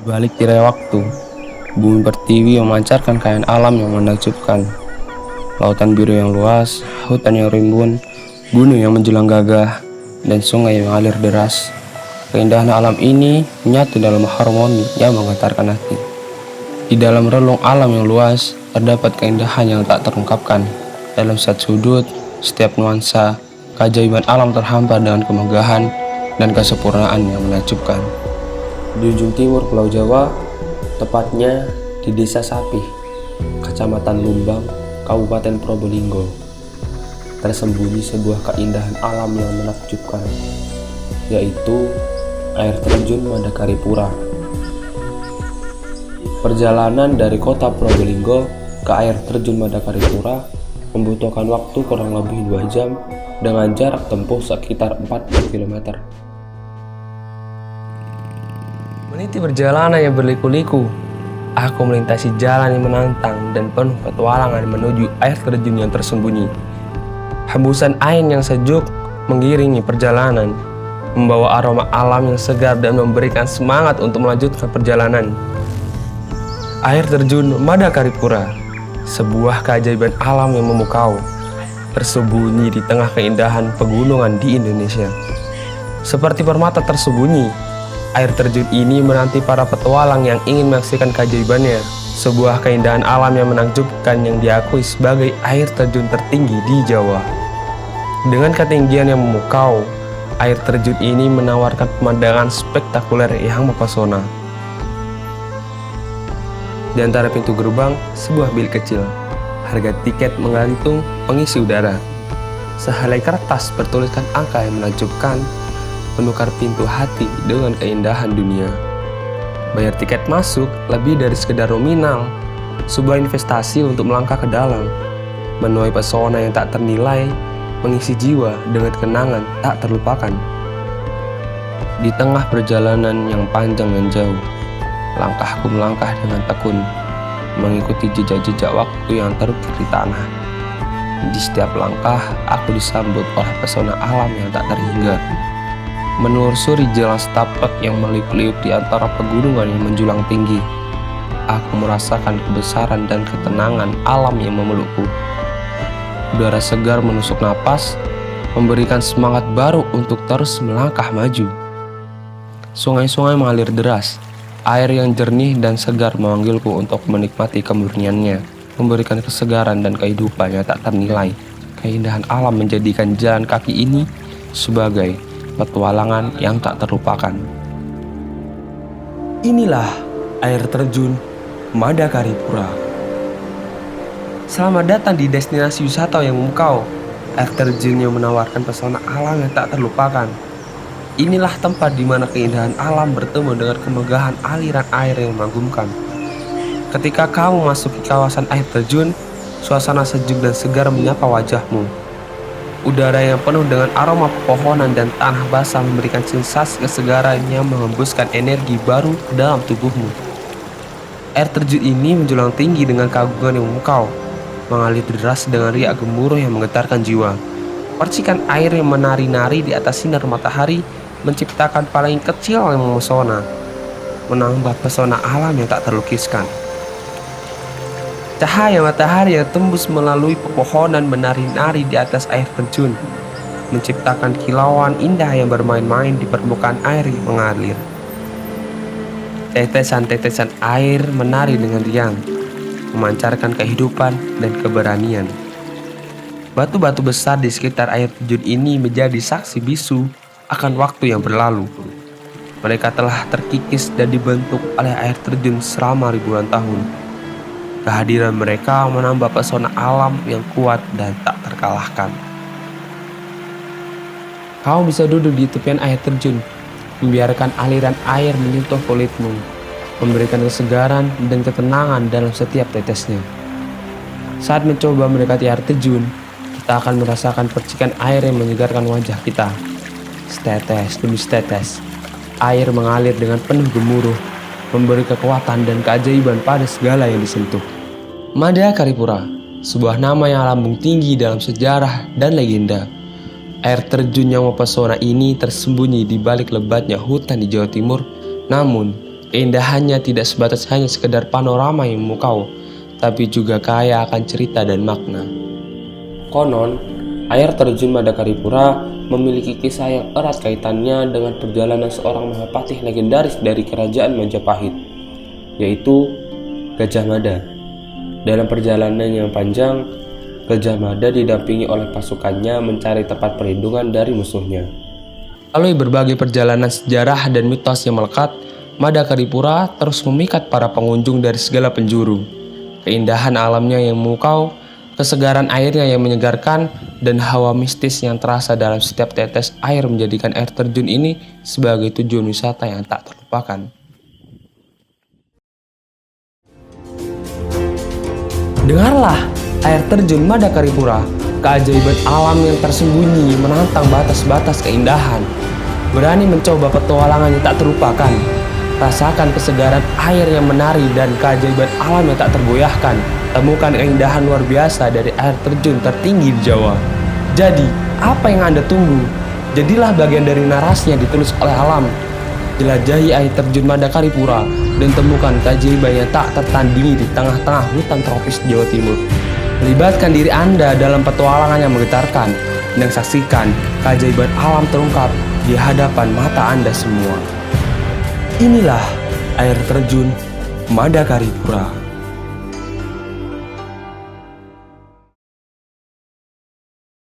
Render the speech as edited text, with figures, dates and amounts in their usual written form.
Di balik tirai waktu, bumi pertiwi memancarkan kain alam yang menakjubkan. Lautan biru yang luas, hutan yang rimbun, gunung yang menjulang gagah, dan sungai yang mengalir deras. Keindahan alam ini menyatu dalam harmoni yang menggetarkan hati. Di dalam relung alam yang luas, terdapat keindahan yang tak terungkapkan. Dalam setiap sudut, setiap nuansa, keajaiban alam terhampar dengan kemegahan dan kesempurnaan yang menakjubkan. Di ujung timur Pulau Jawa, tepatnya di Desa Sapih, Kecamatan Lumbang, Kabupaten Probolinggo, tersembunyi sebuah keindahan alam yang menakjubkan, yaitu air terjun Madakaripura. Perjalanan dari kota Probolinggo ke air terjun Madakaripura membutuhkan waktu kurang lebih 2 jam dengan jarak tempuh sekitar 40 km. Meniti perjalanan yang berliku-liku, aku melintasi jalan yang menantang dan penuh petualangan menuju air terjun yang tersembunyi. Hembusan angin yang sejuk mengiringi perjalanan, membawa aroma alam yang segar dan memberikan semangat untuk melanjutkan perjalanan. Air terjun Madakaripura, sebuah keajaiban alam yang memukau, tersembunyi di tengah keindahan pegunungan di Indonesia. Seperti permata tersembunyi, air terjun ini menanti para petualang yang ingin menyaksikan keajaibannya. Sebuah keindahan alam yang menakjubkan yang diakui sebagai air terjun tertinggi di Jawa. Dengan ketinggian yang memukau, air terjun ini menawarkan pemandangan spektakuler yang mempesona. Di antara pintu gerbang, sebuah bilik kecil. Harga tiket menggantung pengisi udara. Sehelai kertas bertuliskan angka yang menakjubkan, menukar pintu hati dengan keindahan dunia. Bayar tiket masuk lebih dari sekedar nominal, sebuah investasi untuk melangkah ke dalam, menuai pesona yang tak ternilai, mengisi jiwa dengan kenangan tak terlupakan. Di tengah perjalanan yang panjang dan jauh, langkahku melangkah dengan tekun, mengikuti jejak-jejak waktu yang terukir di tanah. Di setiap langkah, aku disambut oleh pesona alam yang tak terhingga. Menelusuri jalan setapak yang meliuk-liuk di antara pegunungan yang menjulang tinggi, aku merasakan kebesaran dan ketenangan alam yang memelukku. Udara segar menusuk napas, memberikan semangat baru untuk terus melangkah maju. Sungai-sungai mengalir deras, air yang jernih dan segar memanggilku untuk menikmati kemurniannya, memberikan kesegaran dan kehidupan yang tak ternilai. Keindahan alam menjadikan jalan kaki ini sebagai petualangan yang tak terlupakan. Inilah air terjun Madakaripura. Selamat datang di destinasi wisata yang memukau. Air terjun yang menawarkan pesona alam yang tak terlupakan. Inilah tempat di mana keindahan alam bertemu dengan kemegahan aliran air yang mengagumkan. Ketika kamu masuk ke kawasan air terjun, suasana sejuk dan segar menyapa wajahmu. Udara yang penuh dengan aroma pepohonan dan tanah basah memberikan sensasi kesegaran yang mengembuskan energi baru ke dalam tubuhmu. Air terjun ini menjulang tinggi dengan keagungan yang memukau, mengalir deras dengan riak gemuruh yang menggetarkan jiwa. Percikan air yang menari-nari di atas sinar matahari menciptakan palingin kecil yang memesona, menambah pesona alam yang tak terlukiskan. Cahaya matahari yang tembus melalui pepohonan menari-nari di atas air terjun, menciptakan kilauan indah yang bermain-main di permukaan air yang mengalir. Tetesan-tetesan air menari dengan riang, memancarkan kehidupan dan keberanian. Batu-batu besar di sekitar air terjun ini menjadi saksi bisu akan waktu yang berlalu. Mereka telah terkikis dan dibentuk oleh air terjun selama ribuan tahun. Kehadiran mereka menambah pesona alam yang kuat dan tak terkalahkan. Kau bisa duduk di tepian air terjun, membiarkan aliran air menyentuh kulitmu, memberikan kesegaran dan ketenangan dalam setiap tetesnya. Saat mencoba mendekati air terjun, kita akan merasakan percikan air yang menyegarkan wajah kita. Setetes demi setetes, air mengalir dengan penuh gemuruh, memberi kekuatan dan keajaiban pada segala yang disentuh. Madakaripura, sebuah nama yang lambung tinggi dalam sejarah dan legenda. Air terjun yang mempesona ini tersembunyi di balik lebatnya hutan di Jawa Timur, namun Keindahannya tidak sebatas hanya sekedar panorama yang memukau, tapi juga kaya akan cerita dan makna. Konon, air terjun Madakaripura memiliki kisah yang erat kaitannya dengan perjalanan seorang Mahapatih legendaris dari kerajaan Majapahit, yaitu Gajah Mada. Dalam perjalanan yang panjang, Gajah Mada didampingi oleh pasukannya mencari tempat perlindungan dari musuhnya. Melalui berbagai perjalanan sejarah dan mitos yang melekat, Madakaripura terus memikat para pengunjung dari segala penjuru. Keindahan alamnya yang memukau, kesegaran airnya yang menyegarkan, dan hawa mistis yang terasa dalam setiap tetes air menjadikan air terjun ini sebagai tujuan wisata yang tak terlupakan. Dengarlah air terjun Madakaripura, keajaiban alam yang tersembunyi menantang batas-batas keindahan. Berani mencoba petualangan yang tak terlupakan. Rasakan kesegaran air yang menari dan keajaiban alam yang tak tergoyahkan. Temukan keindahan luar biasa dari air terjun tertinggi di Jawa. Jadi, apa yang Anda tunggu? Jadilah bagian dari narasi yang ditulis oleh alam. Jelajahi air terjun Madakaripura dan temukan keajaiban yang tak tertandingi di tengah-tengah hutan tropis Jawa Timur. Libatkan diri Anda dalam petualangan yang menggetarkan dan saksikan keajaiban alam terungkap di hadapan mata Anda semua. Inilah air terjun Madakaripura.